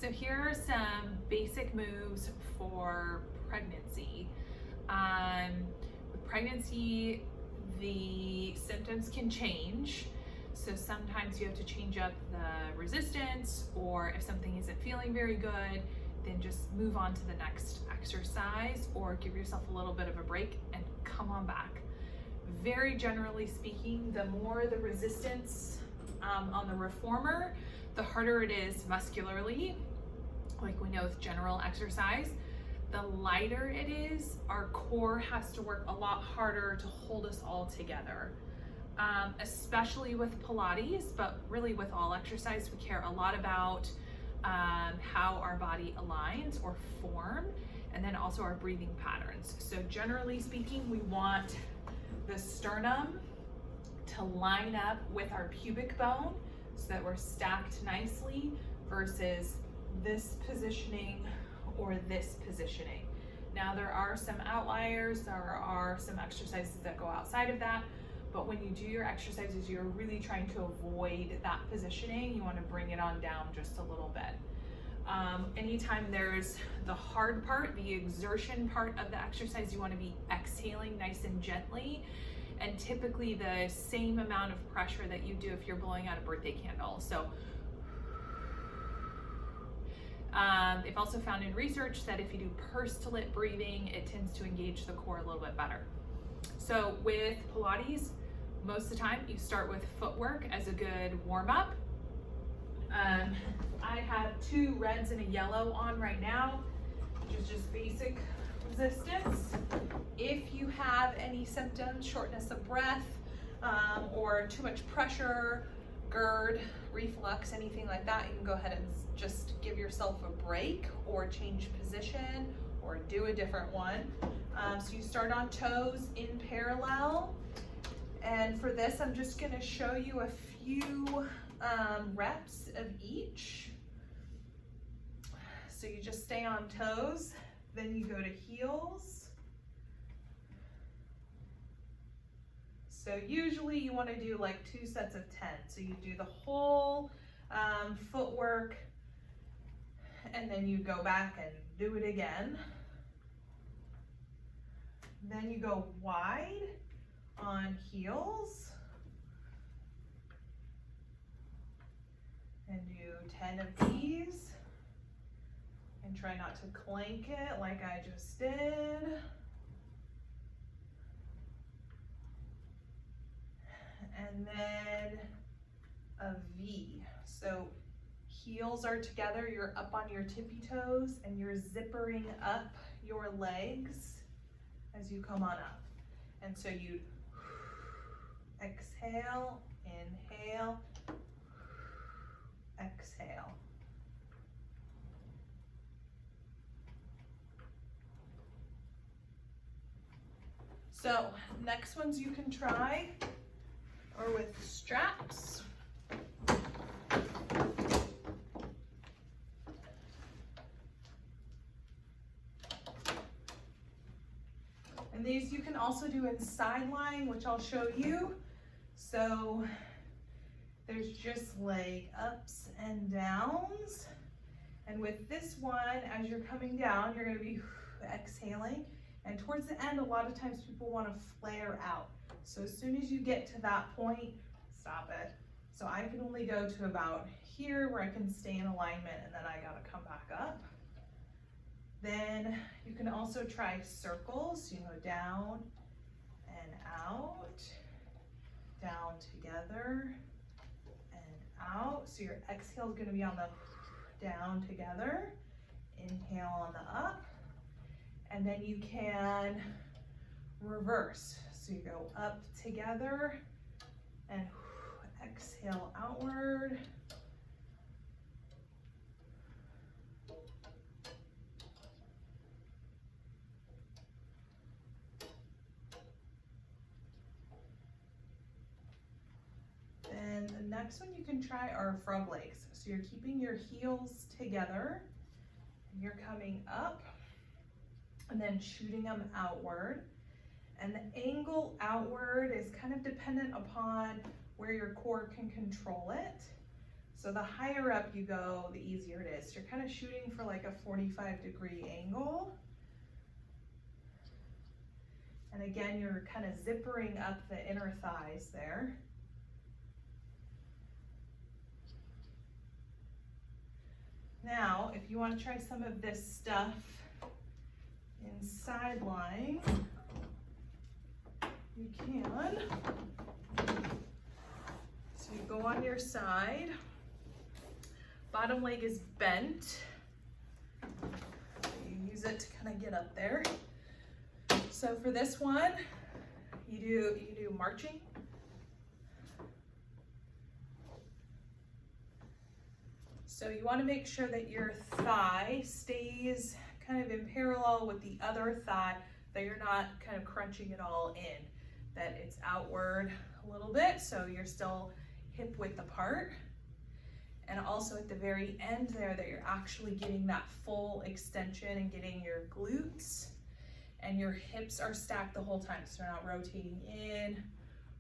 So here are some basic moves for pregnancy. With pregnancy, the symptoms can change. So sometimes you have to change up the resistance, or if something isn't feeling very good, then just move on to the next exercise or give yourself a little bit of a break and come on back. Very generally speaking, the more the resistance on the reformer, the harder it is muscularly, like we know with general exercise. The lighter it is, our core has to work a lot harder to hold us all together. Especially with Pilates, but really with all exercise, we care a lot about how our body aligns or form, and then also our breathing patterns. So generally speaking, we want the sternum to line up with our pubic bone so that we're stacked nicely versus this positioning or this positioning. Now there are some outliers, there are some exercises that go outside of that, but when you do your exercises, you're really trying to avoid that positioning. You want to bring it on down just a little bit. Anytime there's the hard part, the exertion part of the exercise, you want to be exhaling nice and gently, and typically the same amount of pressure that you do if you're blowing out a birthday candle. So they've also found in research that if you do pursed to lip breathing, it tends to engage the core a little bit better. So with Pilates, most of the time you start with footwork as a good warm-up. I have 2 reds and a yellow on right now, which is just basic resistance. If you have any symptoms, shortness of breath, or too much pressure, GERD, reflux, anything like that, you can go ahead and just give yourself a break or change position or do a different one. So you start on toes in parallel. And for this, I'm just gonna show you a few reps of each. So you just stay on toes, then you go to heels. So usually you want to do like 2 sets of 10. So you do the whole footwork, and then you go back and do it again. Then you go wide on heels and do 10 of these, and try not to clank it like I just did. And then a V. So heels are together, you're up on your tippy toes, and you're zippering up your legs as you come on up. And so you exhale, inhale, exhale. So next ones you can try are with straps. And these you can also do in side lying, which I'll show you. So there's just leg ups and downs. And with this one, as you're coming down, you're gonna be exhaling. And towards the end, a lot of times people wanna flare out. So as soon as you get to that point, stop it. So I can only go to about here where I can stay in alignment, and then I gotta come back up. Then you can also try circles, you know, down and out, down together and out. So your exhale is gonna be on the down together, inhale on the up, and then you can reverse. So you go up together and exhale outward. And the next one you can try are frog legs. So you're keeping your heels together, and you're coming up and then shooting them outward. And the angle outward is kind of dependent upon where your core can control it. So the higher up you go, the easier it is. You're kind of shooting for like a 45-degree angle. And again, you're kind of zippering up the inner thighs there. Now, if you want to try some of this stuff in side lying, you can. So you go on your side, bottom leg is bent. You use it to kind of get up there. So for this one, you do marching. So you want to make sure that your thigh stays kind of in parallel with the other thigh, that you're not kind of crunching it all in, that it's outward a little bit, so you're still hip width apart. And also at the very end there, that you're actually getting that full extension and getting your glutes and your hips are stacked the whole time, so you're not rotating in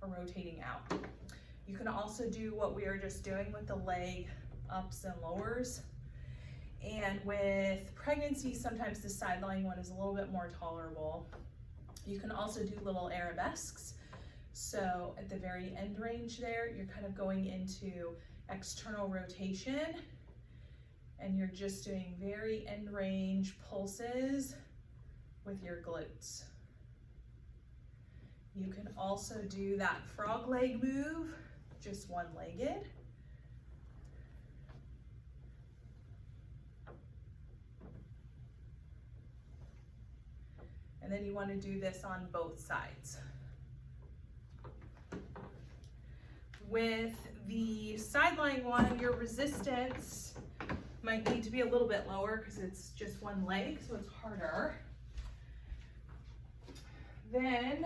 or rotating out. You can also do what we were just doing with the leg ups and lowers. And with pregnancy, sometimes the side lying one is a little bit more tolerable. You can also do little arabesques. So at the very end range there, you're kind of going into external rotation and you're just doing very end range pulses with your glutes. You can also do that frog leg move, just one-legged. And then you want to do this on both sides. With the side lying one, your resistance might need to be a little bit lower because it's just one leg, so it's harder. Then,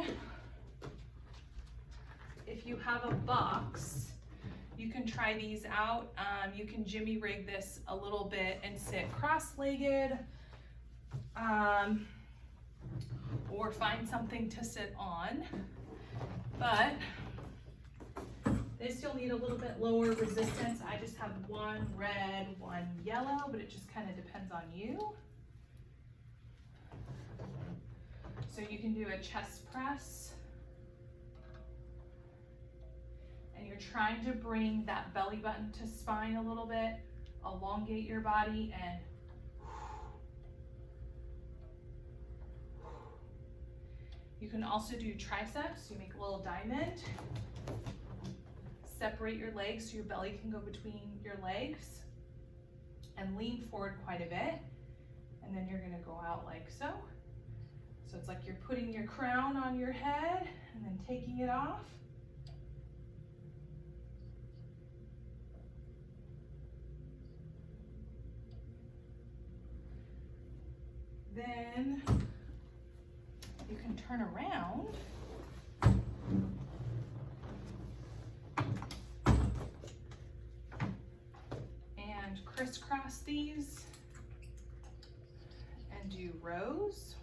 if you have a box, you can try these out. You can jimmy rig this a little bit and sit cross-legged, or find something to sit on. But they still need a little bit lower resistance. I just have one red, one yellow, but it just kind of depends on you. So you can do a chest press. And you're trying to bring that belly button to spine a little bit, elongate your body, and you can also do triceps. You make a little diamond. Separate your legs so your belly can go between your legs and lean forward quite a bit. And then you're gonna go out like so. So it's like you're putting your crown on your head and then taking it off. Then you can turn around and crisscross these and do rows.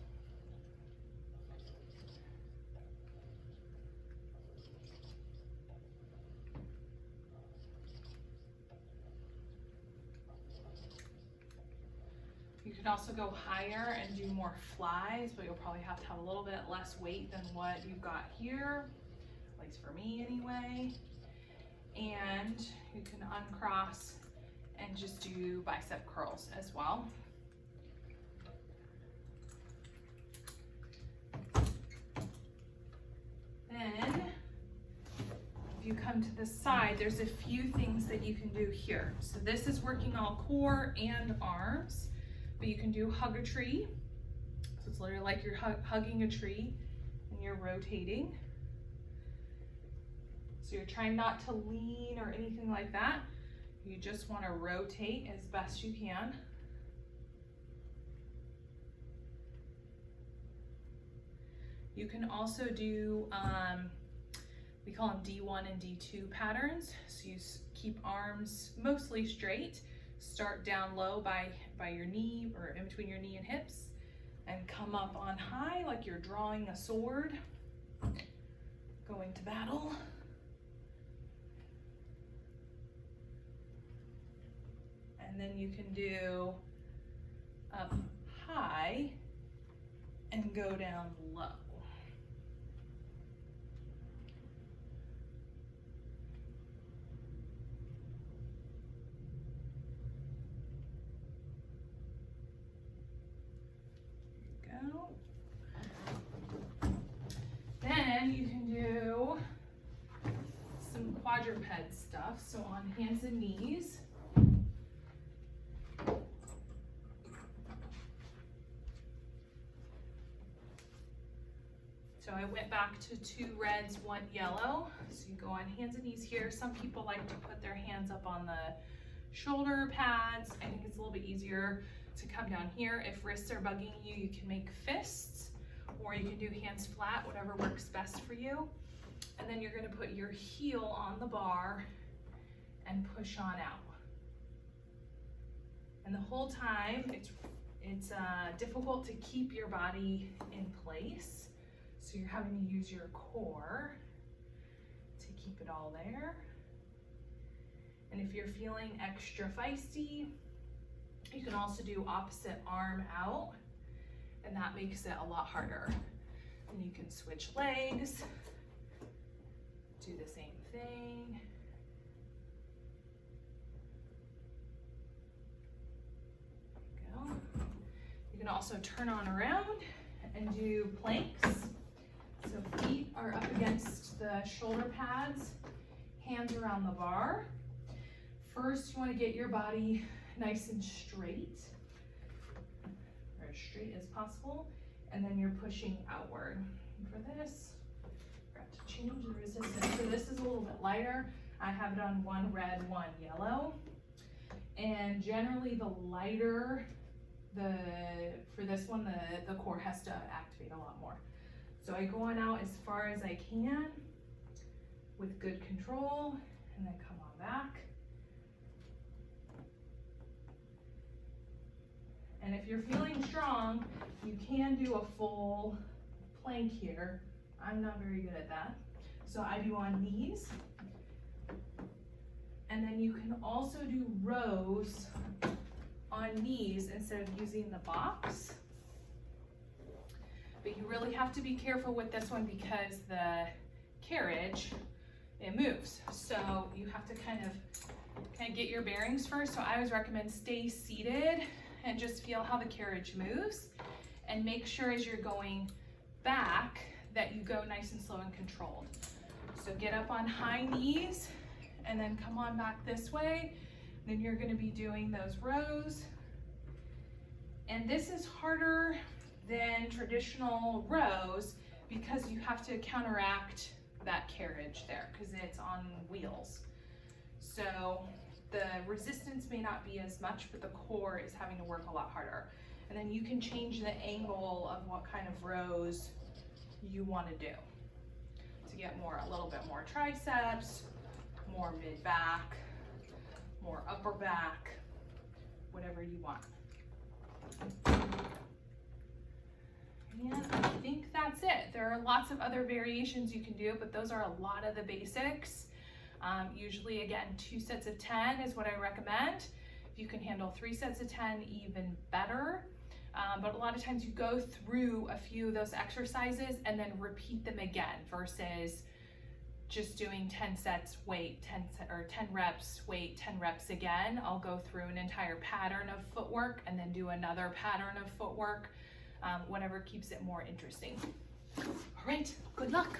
You can also go higher and do more flies, but you'll probably have to have a little bit less weight than what you've got here, at least for me anyway. And you can uncross and just do bicep curls as well. Then, if you come to the side, there's a few things that you can do here. So this is working all core and arms. But you can do hug a tree. So it's literally like you're hugging a tree and you're rotating. So you're trying not to lean or anything like that. You just want to rotate as best you can. You can also do, we call them D1 and D2 patterns. So you keep arms mostly straight. Start down low by your knee or in between your knee and hips and come up on high like you're drawing a sword, going to battle. And then you can do up high and go down low. There you go. Then you can do some quadruped stuff. So on hands and knees. So I went back to 2 reds, 1 yellow. So you go on hands and knees here. Some people like to put their hands up on the shoulder pads. I think it's a little bit easier to come down here. If wrists are bugging you, you can make fists, or you can do hands flat, whatever works best for you. And then you're gonna put your heel on the bar and push on out. And the whole time, it's difficult to keep your body in place. So you're having to use your core to keep it all there. And if you're feeling extra feisty, you can also do opposite arm out, and that makes it a lot harder. And you can switch legs, do the same thing. There you go. You can also turn on around and do planks. So feet are up against the shoulder pads, hands around the bar. First, you want to get your body nice and straight, or as straight as possible, and then you're pushing outward. And for this, I forgot to change the resistance. So this is a little bit lighter. I have it on 1 red, 1 yellow. And generally the lighter, for this one, the core has to activate a lot more. So I go on out as far as I can with good control, and then come on back. And if you're feeling strong, you can do a full plank here. I'm not very good at that. So I do on knees. And then you can also do rows on knees instead of using the box. But you really have to be careful with this one because the carriage, it moves. So you have to kind of get your bearings first. So I always recommend stay seated and just feel how the carriage moves, and make sure as you're going back that you go nice and slow and controlled. So get up on high knees and then come on back this way. Then you're going to be doing those rows. And this is harder than traditional rows because you have to counteract that carriage there because it's on wheels. So the resistance may not be as much, but the core is having to work a lot harder. And then you can change the angle of what kind of rows you want to do to get a little bit more triceps, more mid-back, more upper back, whatever you want. And I think that's it. There are lots of other variations you can do, but those are a lot of the basics. Usually, again, 2 sets of 10 is what I recommend. If you can handle 3 sets of 10, even better. But a lot of times you go through a few of those exercises and then repeat them again versus just doing 10 sets, wait, 10 reps, wait, 10 reps again. I'll go through an entire pattern of footwork and then do another pattern of footwork, whatever keeps it more interesting. All right, good luck.